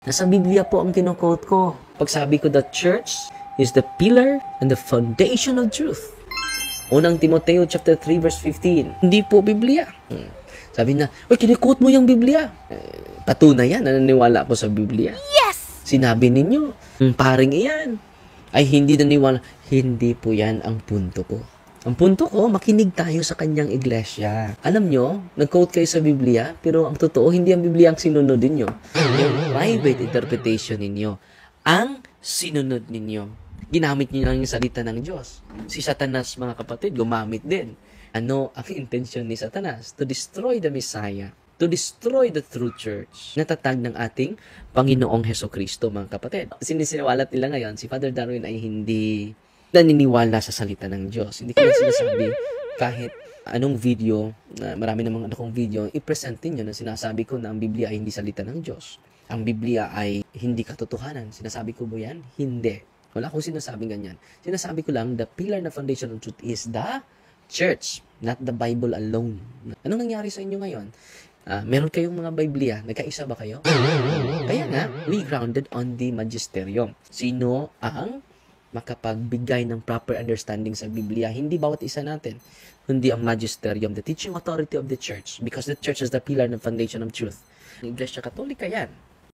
Nasa Biblia po ang kino-quote ko. Pag sabi ko, the church is the pillar and the foundation of truth. Unang Timoteo chapter 3 verse 15. Hindi po Biblia. Sabi na, kini-quote mo yung Biblia. Patunay yan, naniniwala ako sa Biblia. Yes! Sinabi ninyo, paring iyan ay hindi naniwala. Hindi po yan ang punto ko. Ang punto ko, makinig tayo sa kanyang iglesia. Alam nyo, nag-quote kayo sa Biblia, pero ang totoo, hindi ang Biblia ang sinunod ninyo. Yung private interpretation ninyo, ang sinunod ninyo. Ginamit niyo lang yung salita ng Diyos. Si Satanas, mga kapatid, gumamit din. Ano ang intensyon ni Satanas? To destroy the Messiah. To destroy the true church. Natatag ng ating Panginoong Hesukristo, mga kapatid. Sinisiwalat nila ngayon, si Father Darwin ay hindi naniniwala sa salita ng Diyos. Hindi ko lang sinasabi kahit anong video, marami namang akong video, i-present niyo na sinasabi ko na ang Biblia ay hindi salita ng Diyos. Ang Biblia ay hindi katotohanan. Sinasabi ko ba yan? Hindi. Wala akong sinasabing ganyan. Sinasabi ko lang, the pillar na foundation of truth is the church, not the Bible alone. Anong nangyari sa inyo ngayon? Meron kayong mga Biblia. Nagkaisa ba kayo? Kaya nga, we grounded on the magisterium. Sino ang makapagbigay ng proper understanding sa Biblia? Hindi bawat isa natin, kundi ang magisterium, the teaching authority of the church, because the church is the pillar and foundation of truth. Ang Iglesia Katolika yan.